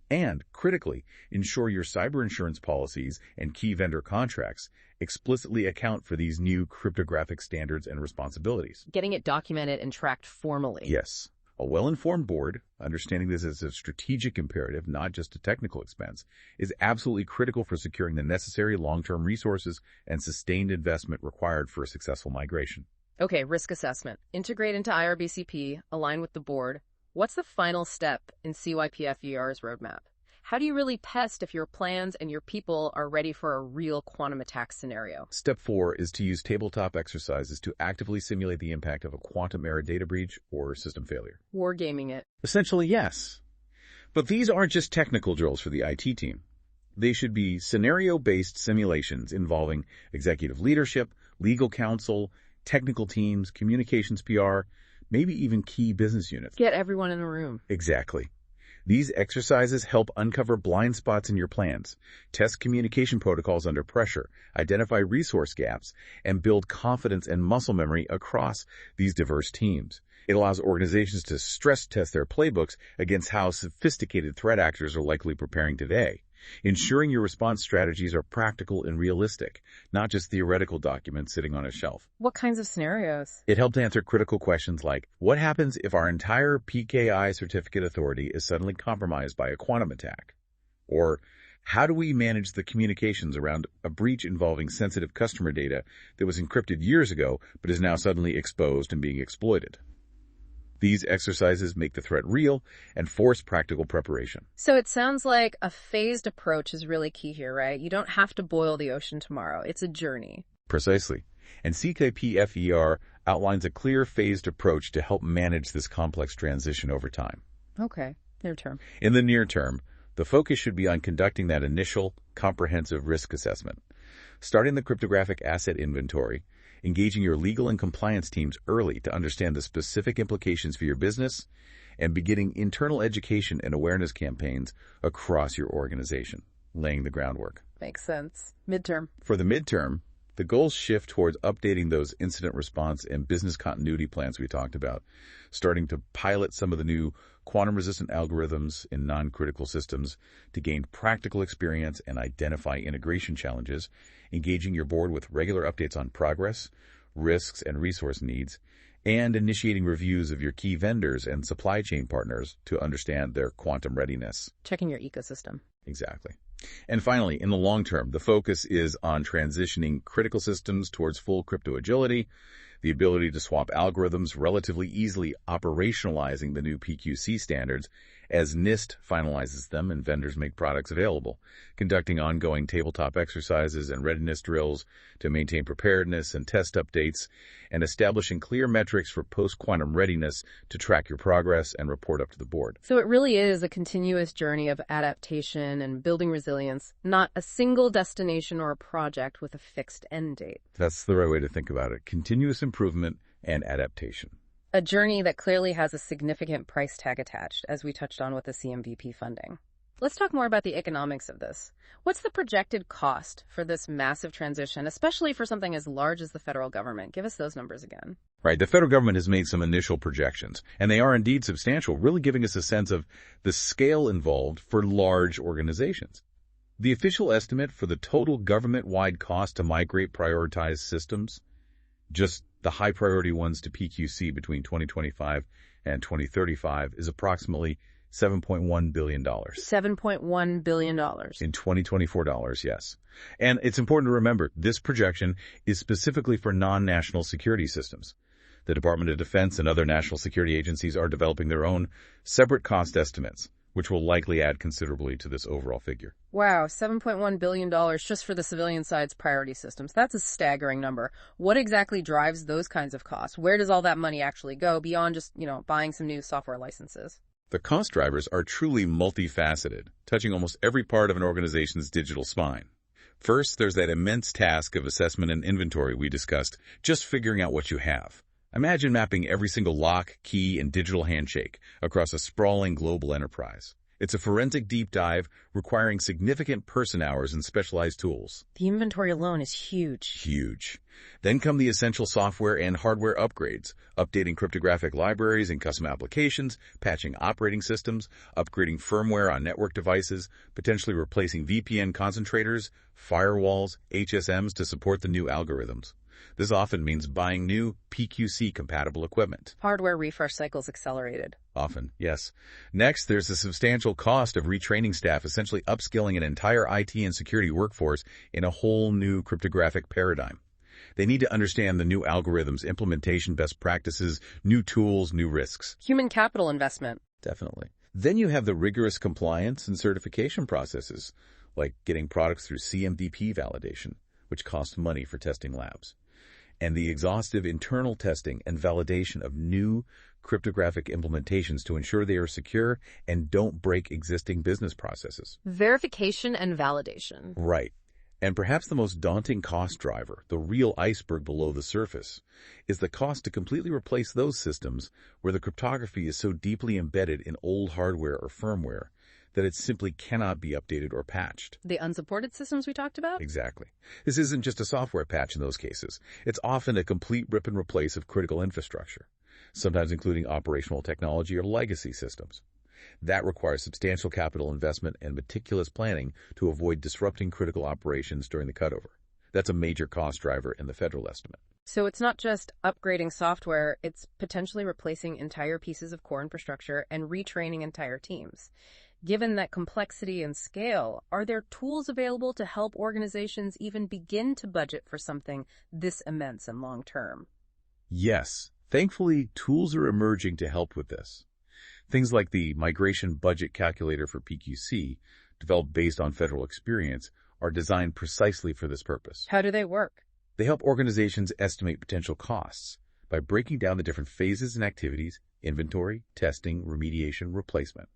And, critically, ensure your cyber insurance policies and key vendor contracts explicitly account for these new cryptographic standards and responsibilities. Getting it documented and tracked formally. Yes. A well-informed board, understanding this as a strategic imperative, not just a technical expense, is absolutely critical for securing the necessary long-term resources and sustained investment required for a successful migration. Okay, risk assessment. Integrate into IRBCP, align with the board. What's the final step in CYPFER's roadmap? How do you really test if your plans and your people are ready for a real quantum attack scenario? Step 4 is to use tabletop exercises to actively simulate the impact of a quantum-era data breach or system failure. Wargaming it. Essentially, yes. But these aren't just technical drills for the IT team. They should be scenario-based simulations involving executive leadership, legal counsel, technical teams, communications PR, maybe even key business units. Get everyone in the room. Exactly. These exercises help uncover blind spots in your plans, test communication protocols under pressure, identify resource gaps, and build confidence and muscle memory across these diverse teams. It allows organizations to stress test their playbooks against how sophisticated threat actors are likely preparing today, ensuring your response strategies are practical and realistic, not just theoretical documents sitting on a shelf. What kinds of scenarios? It helped answer critical questions like, what happens if our entire PKI certificate authority is suddenly compromised by a quantum attack? Or, how do we manage the communications around a breach involving sensitive customer data that was encrypted years ago but is now suddenly exposed and being exploited? These exercises make the threat real and force practical preparation. So it sounds like a phased approach is really key here, right? You don't have to boil the ocean tomorrow. It's a journey. Precisely. And CKPFER outlines a clear phased approach to help manage this complex transition over time. Okay, near term. In the near term, the focus should be on conducting that initial, comprehensive risk assessment, starting the cryptographic asset inventory, engaging your legal and compliance teams early to understand the specific implications for your business, and beginning internal education and awareness campaigns across your organization, laying the groundwork. Makes sense. Midterm. For the midterm, the goals shift towards updating those incident response and business continuity plans we talked about, starting to pilot some of the new quantum-resistant algorithms in non-critical systems to gain practical experience and identify integration challenges, engaging your board with regular updates on progress, risks, and resource needs, and initiating reviews of your key vendors and supply chain partners to understand their quantum readiness. Checking your ecosystem. Exactly. And finally, in the long term, the focus is on transitioning critical systems towards full crypto agility, the ability to swap algorithms relatively easily, operationalizing the new PQC standards as NIST finalizes them and vendors make products available, conducting ongoing tabletop exercises and readiness drills to maintain preparedness and test updates, and establishing clear metrics for post-quantum readiness to track your progress and report up to the board. So it really is a continuous journey of adaptation and building resilience, not a single destination or a project with a fixed end date. That's the right way to think about it. Continuous improvement and adaptation. A journey that clearly has a significant price tag attached, as we touched on with the CMVP funding. Let's talk more about the economics of this. What's the projected cost for this massive transition, especially for something as large as the federal government? Give us those numbers again. Right. The federal government has made some initial projections, and they are indeed substantial, really giving us a sense of the scale involved for large organizations. The official estimate for the total government-wide cost to migrate prioritized systems, just the high-priority ones to PQC between 2025 and 2035, is approximately $7.1 billion. $7.1 billion. In 2024 dollars, yes. And it's important to remember, this projection is specifically for non-national security systems. The Department of Defense and other national security agencies are developing their own separate cost estimates, which will likely add considerably to this overall figure. Wow, $7.1 billion just for the civilian side's priority systems. That's a staggering number. What exactly drives those kinds of costs? Where does all that money actually go beyond just, buying some new software licenses? The cost drivers are truly multifaceted, touching almost every part of an organization's digital spine. First, there's that immense task of assessment and inventory we discussed, just figuring out what you have. Imagine mapping every single lock, key, and digital handshake across a sprawling global enterprise. It's a forensic deep dive requiring significant person hours and specialized tools. The inventory alone is huge. Huge. Then come the essential software and hardware upgrades, updating cryptographic libraries and custom applications, patching operating systems, upgrading firmware on network devices, potentially replacing VPN concentrators, firewalls, HSMs to support the new algorithms. This often means buying new PQC-compatible equipment. Hardware refresh cycles accelerated. Often, yes. Next, there's the substantial cost of retraining staff, essentially upskilling an entire IT and security workforce in a whole new cryptographic paradigm. They need to understand the new algorithms, implementation best practices, new tools, new risks. Human capital investment. Definitely. Then you have the rigorous compliance and certification processes, like getting products through CMDP validation, which costs money for testing labs, and the exhaustive internal testing and validation of new cryptographic implementations to ensure they are secure and don't break existing business processes. Verification and validation. Right. And perhaps the most daunting cost driver, the real iceberg below the surface, is the cost to completely replace those systems where the cryptography is so deeply embedded in old hardware or firmware that it simply cannot be updated or patched. The unsupported systems we talked about? Exactly. This isn't just a software patch in those cases. It's often a complete rip and replace of critical infrastructure, sometimes including operational technology or legacy systems. That requires substantial capital investment and meticulous planning to avoid disrupting critical operations during the cutover. That's a major cost driver in the federal estimate. So it's not just upgrading software, it's potentially replacing entire pieces of core infrastructure and retraining entire teams. Given that complexity and scale, are there tools available to help organizations even begin to budget for something this immense and long-term? Yes. Thankfully, tools are emerging to help with this. Things like the Migration Budget Calculator for PQC, developed based on federal experience, are designed precisely for this purpose. How do they work? They help organizations estimate potential costs by breaking down the different phases and activities: inventory, testing, remediation, replacement.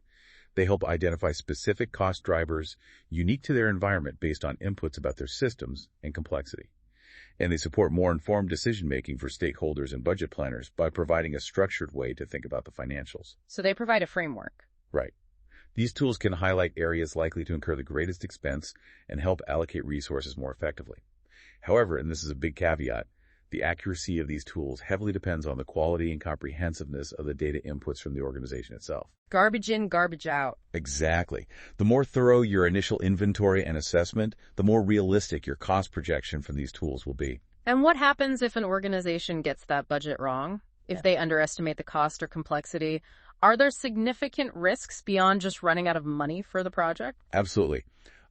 They help identify specific cost drivers unique to their environment based on inputs about their systems and complexity. And they support more informed decision-making for stakeholders and budget planners by providing a structured way to think about the financials. So they provide a framework. Right. These tools can highlight areas likely to incur the greatest expense and help allocate resources more effectively. However, and this is a big caveat, the accuracy of these tools heavily depends on the quality and comprehensiveness of the data inputs from the organization itself. Garbage in, garbage out. Exactly. The more thorough your initial inventory and assessment, the more realistic your cost projection from these tools will be. And what happens if an organization gets that budget wrong? If they underestimate the cost or complexity, are there significant risks beyond just running out of money for the project? Absolutely.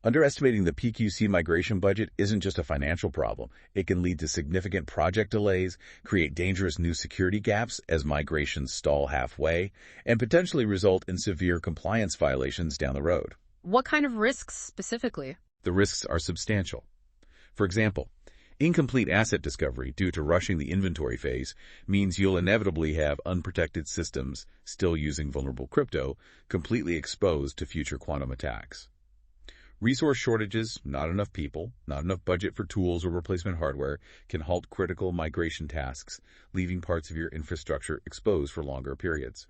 Underestimating the PQC migration budget isn't just a financial problem. It can lead to significant project delays, create dangerous new security gaps as migrations stall halfway, and potentially result in severe compliance violations down the road. What kind of risks specifically? The risks are substantial. For example, incomplete asset discovery due to rushing the inventory phase means you'll inevitably have unprotected systems still using vulnerable crypto completely exposed to future quantum attacks. Resource shortages, not enough people, not enough budget for tools or replacement hardware can halt critical migration tasks, leaving parts of your infrastructure exposed for longer periods.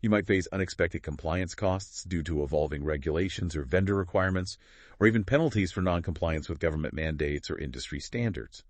You might face unexpected compliance costs due to evolving regulations or vendor requirements, or even penalties for noncompliance with government mandates or industry standards.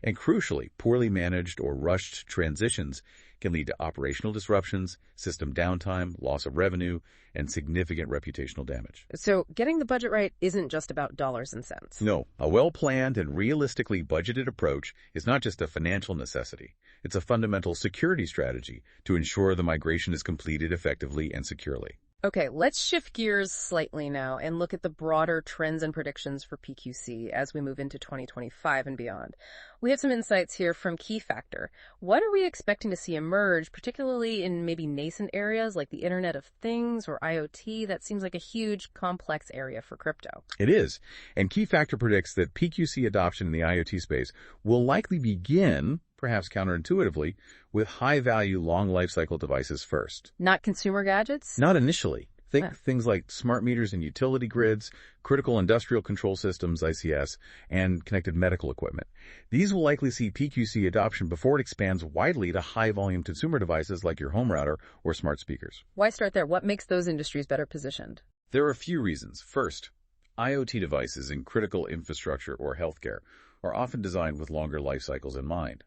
And crucially, poorly managed or rushed transitions can lead to operational disruptions, system downtime, loss of revenue, and significant reputational damage. So getting the budget right isn't just about dollars and cents. No, a well-planned and realistically budgeted approach is not just a financial necessity. It's a fundamental security strategy to ensure the migration is completed effectively and securely. Okay, let's shift gears slightly now and look at the broader trends and predictions for PQC as we move into 2025 and beyond. We have some insights here from Keyfactor. What are we expecting to see emerge, particularly in maybe nascent areas like the Internet of Things or IoT? That seems like a huge, complex area for crypto. It is, and Keyfactor predicts that PQC adoption in the IoT space will likely begin, perhaps counterintuitively, with high-value, long lifecycle devices first. Not consumer gadgets? Not initially. Think things like smart meters and utility grids, critical industrial control systems, ICS, and connected medical equipment. These will likely see PQC adoption before it expands widely to high-volume consumer devices like your home router or smart speakers. Why start there? What makes those industries better positioned? There are a few reasons. First, IoT devices in critical infrastructure or healthcare are often designed with longer life cycles in mind,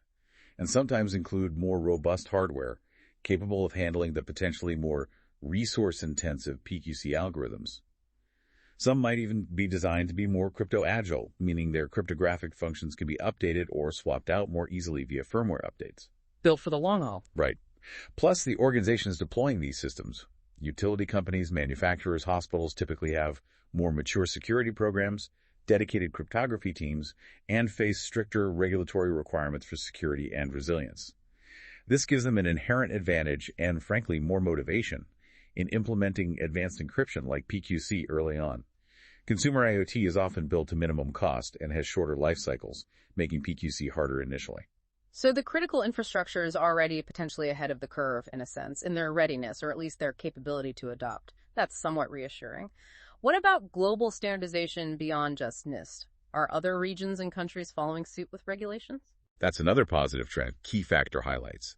and sometimes include more robust hardware capable of handling the potentially more resource-intensive PQC algorithms. Some might even be designed to be more crypto-agile, meaning their cryptographic functions can be updated or swapped out more easily via firmware updates. Built for the long haul. Right. Plus, the organizations deploying these systems, utility companies, manufacturers, hospitals, typically have more mature security programs, dedicated cryptography teams, and face stricter regulatory requirements for security and resilience. This gives them an inherent advantage and, frankly, more motivation in implementing advanced encryption like PQC early on. Consumer IoT is often built to minimum cost and has shorter life cycles, making PQC harder initially. So the critical infrastructure is already potentially ahead of the curve, in a sense, in their readiness, or at least their capability to adopt. That's somewhat reassuring. What about global standardization beyond just NIST? Are other regions and countries following suit with regulations? That's another positive trend Key Factor highlights.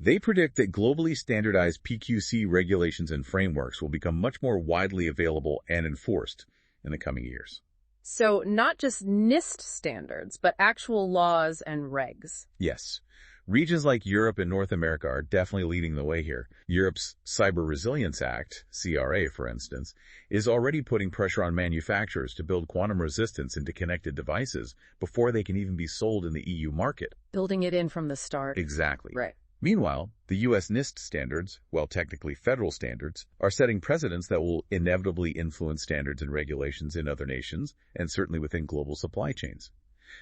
They predict that globally standardized PQC regulations and frameworks will become much more widely available and enforced in the coming years. So not just NIST standards, but actual laws and regs. Yes. Regions like Europe and North America are definitely leading the way here. Europe's Cyber Resilience Act, CRA for instance, is already putting pressure on manufacturers to build quantum resistance into connected devices before they can even be sold in the EU market. Building it in from the start. Exactly. Right. Meanwhile, the U.S. NIST standards, well technically federal standards, are setting precedents that will inevitably influence standards and regulations in other nations and certainly within global supply chains.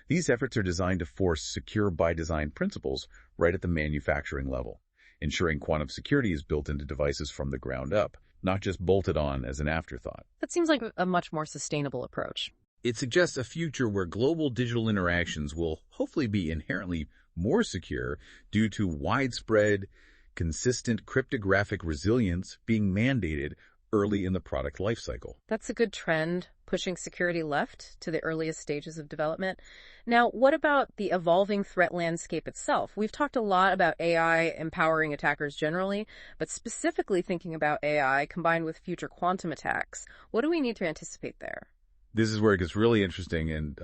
These efforts are designed to force secure-by-design principles right at the manufacturing level, ensuring quantum security is built into devices from the ground up, not just bolted on as an afterthought. That seems like a much more sustainable approach. It suggests a future where global digital interactions will hopefully be inherently more secure due to widespread, consistent cryptographic resilience being mandated early in the product lifecycle. That's a good trend, pushing security left to the earliest stages of development. Now, what about the evolving threat landscape itself? We've talked a lot about AI empowering attackers generally, but specifically thinking about AI combined with future quantum attacks. What do we need to anticipate there? This is where it gets really interesting and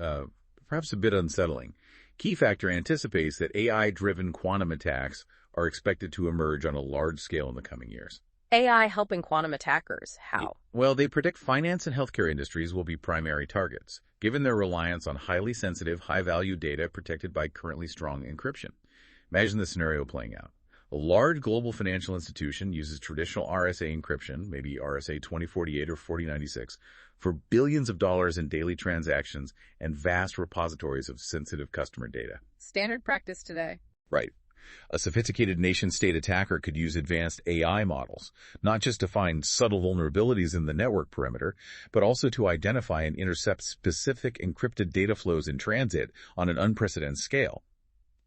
perhaps a bit unsettling. Key Factor anticipates that AI-driven quantum attacks are expected to emerge on a large scale in the coming years. AI helping quantum attackers. How? Well, they predict finance and healthcare industries will be primary targets, given their reliance on highly sensitive, high-value data protected by currently strong encryption. Imagine the scenario playing out. A large global financial institution uses traditional RSA encryption, maybe RSA 2048 or 4096, for billions of dollars in daily transactions and vast repositories of sensitive customer data. Standard practice today. Right. A sophisticated nation-state attacker could use advanced AI models, not just to find subtle vulnerabilities in the network perimeter, but also to identify and intercept specific encrypted data flows in transit on an unprecedented scale.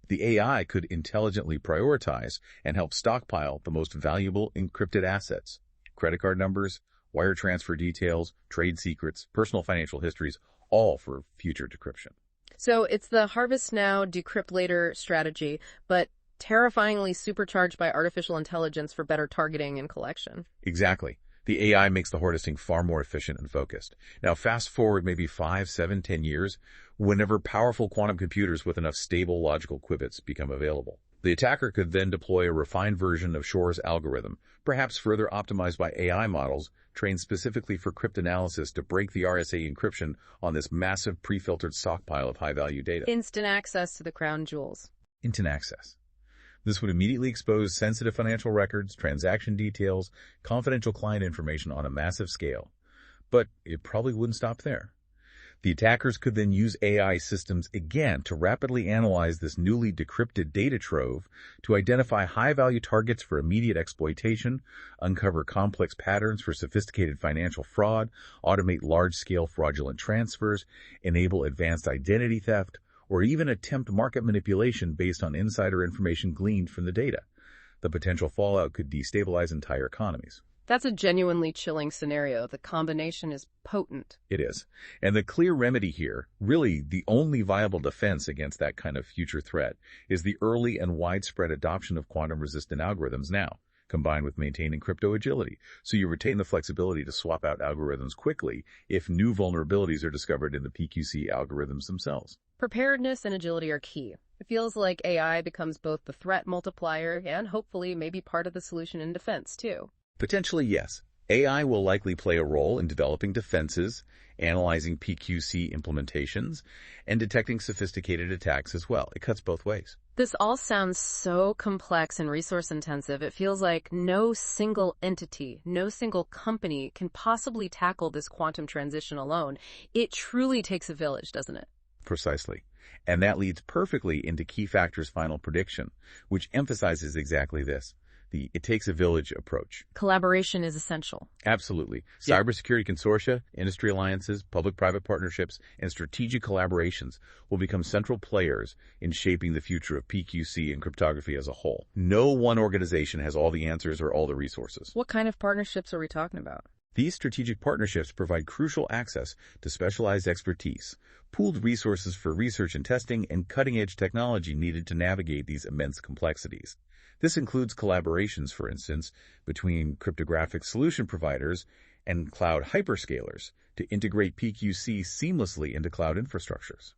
The AI could intelligently prioritize and help stockpile the most valuable encrypted assets, credit card numbers, wire transfer details, trade secrets, personal financial histories, all for future decryption. So it's the harvest now, decrypt later strategy, but terrifyingly supercharged by artificial intelligence for better targeting and collection. Exactly. The AI makes the harvesting far more efficient and focused. Now, fast forward maybe 5, 7, 10 years, whenever powerful quantum computers with enough stable logical qubits become available. The attacker could then deploy a refined version of Shor's algorithm, perhaps further optimized by AI models, trained specifically for cryptanalysis to break the RSA encryption on this massive pre-filtered stockpile of high-value data. Instant access to the crown jewels. Instant access. This would immediately expose sensitive financial records, transaction details, confidential client information on a massive scale. But it probably wouldn't stop there. The attackers could then use AI systems again to rapidly analyze this newly decrypted data trove to identify high-value targets for immediate exploitation, uncover complex patterns for sophisticated financial fraud, automate large-scale fraudulent transfers, enable advanced identity theft, or even attempt market manipulation based on insider information gleaned from the data. The potential fallout could destabilize entire economies. That's a genuinely chilling scenario. The combination is potent. It is. And the clear remedy here, really the only viable defense against that kind of future threat, is the early and widespread adoption of quantum-resistant algorithms now, combined with maintaining crypto agility, so you retain the flexibility to swap out algorithms quickly if new vulnerabilities are discovered in the PQC algorithms themselves. Preparedness and agility are key. It feels like AI becomes both the threat multiplier and hopefully maybe part of the solution in defense, too. Potentially, yes. AI will likely play a role in developing defenses, analyzing PQC implementations, and detecting sophisticated attacks as well. It cuts both ways. This all sounds so complex and resource-intensive. It feels like no single entity, no single company can possibly tackle this quantum transition alone. It truly takes a village, doesn't it? Precisely. And that leads perfectly into Key Factor's final prediction, which emphasizes exactly this. The it takes a village approach. Collaboration is essential. Absolutely. Yeah. Cybersecurity consortia, industry alliances, public-private partnerships, and strategic collaborations will become central players in shaping the future of PQC and cryptography as a whole. No one organization has all the answers or all the resources. What kind of partnerships are we talking about? These strategic partnerships provide crucial access to specialized expertise, pooled resources for research and testing, and cutting-edge technology needed to navigate these immense complexities. This includes collaborations, for instance, between cryptographic solution providers and cloud hyperscalers to integrate PQC seamlessly into cloud infrastructures.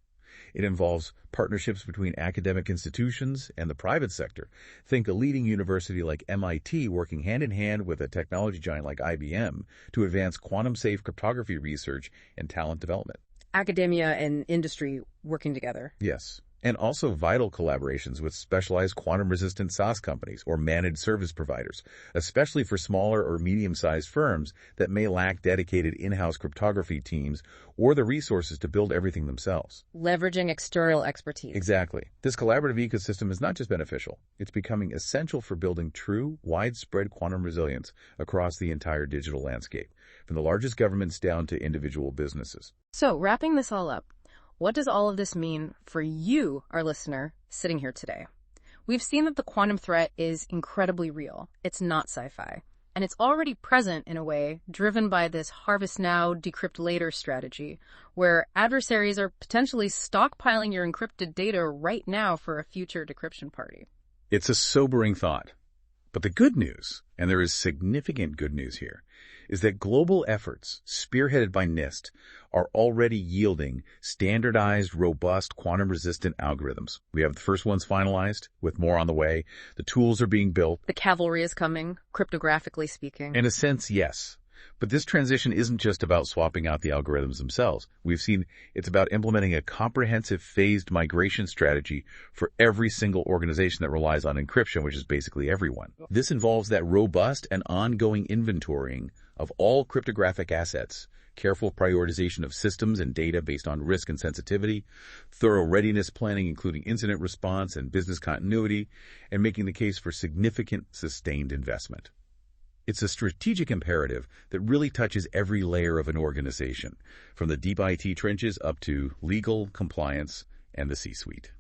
It involves partnerships between academic institutions and the private sector. Think a leading university like MIT working hand-in-hand with a technology giant like IBM to advance quantum-safe cryptography research and talent development. Academia and industry working together. Yes. And also vital collaborations with specialized quantum-resistant SaaS companies or managed service providers, especially for smaller or medium-sized firms that may lack dedicated in-house cryptography teams or the resources to build everything themselves. Leveraging external expertise. Exactly. This collaborative ecosystem is not just beneficial, it's becoming essential for building true, widespread quantum resilience across the entire digital landscape, from the largest governments down to individual businesses. So, wrapping this all up, what does all of this mean for you, our listener, sitting here today? We've seen that the quantum threat is incredibly real. It's not sci-fi. And it's already present in a way driven by this harvest now, decrypt later strategy, where adversaries are potentially stockpiling your encrypted data right now for a future decryption party. It's a sobering thought. But the good news, and there is significant good news here, is that global efforts, spearheaded by NIST, are already yielding standardized, robust, quantum-resistant algorithms. We have the first ones finalized, with more on the way. The tools are being built. The cavalry is coming, cryptographically speaking. In a sense, yes. But this transition isn't just about swapping out the algorithms themselves. We've seen it's about implementing a comprehensive phased migration strategy for every single organization that relies on encryption, which is basically everyone. This involves that robust and ongoing inventorying of all cryptographic assets, careful prioritization of systems and data based on risk and sensitivity, thorough readiness planning including incident response and business continuity, and making the case for significant sustained investment. It's a strategic imperative that really touches every layer of an organization, from the deep IT trenches up to legal, compliance, and the C-suite.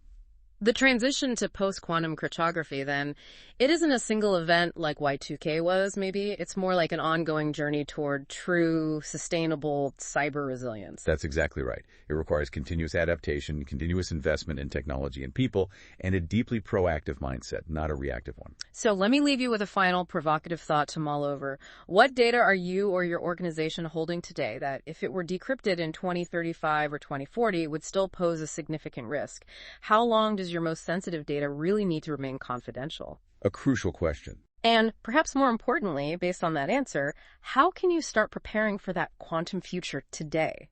The transition to post-quantum cryptography, then, it isn't a single event like Y2K was, maybe. It's more like an ongoing journey toward true, sustainable cyber resilience. That's exactly right. It requires continuous adaptation, continuous investment in technology and people, and a deeply proactive mindset, not a reactive one. So let me leave you with a final provocative thought to mull over. What data are you or your organization holding today that, if it were decrypted in 2035 or 2040, would still pose a significant risk? How long does your most sensitive data really need to remain confidential? A crucial question. And perhaps more importantly, based on that answer, how can you start preparing for that quantum future today?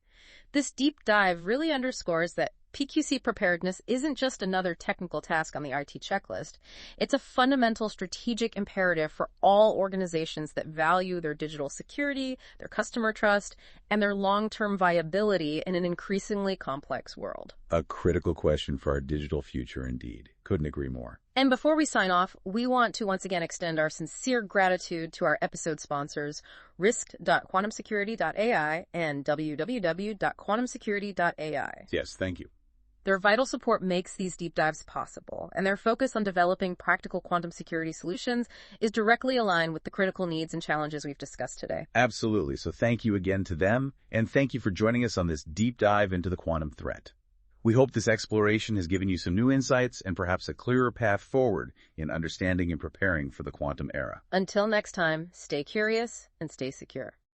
This deep dive really underscores that PQC preparedness isn't just another technical task on the IT checklist. It's a fundamental strategic imperative for all organizations that value their digital security, their customer trust, and their long-term viability in an increasingly complex world. A critical question for our digital future indeed. Couldn't agree more. And before we sign off, we want to once again extend our sincere gratitude to our episode sponsors, risk.quantumsecurity.ai and www.quantumsecurity.ai. Yes, thank you. Their vital support makes these deep dives possible, and their focus on developing practical quantum security solutions is directly aligned with the critical needs and challenges we've discussed today. Absolutely. So thank you again to them, and thank you for joining us on this deep dive into the quantum threat. We hope this exploration has given you some new insights and perhaps a clearer path forward in understanding and preparing for the quantum era. Until next time, stay curious and stay secure.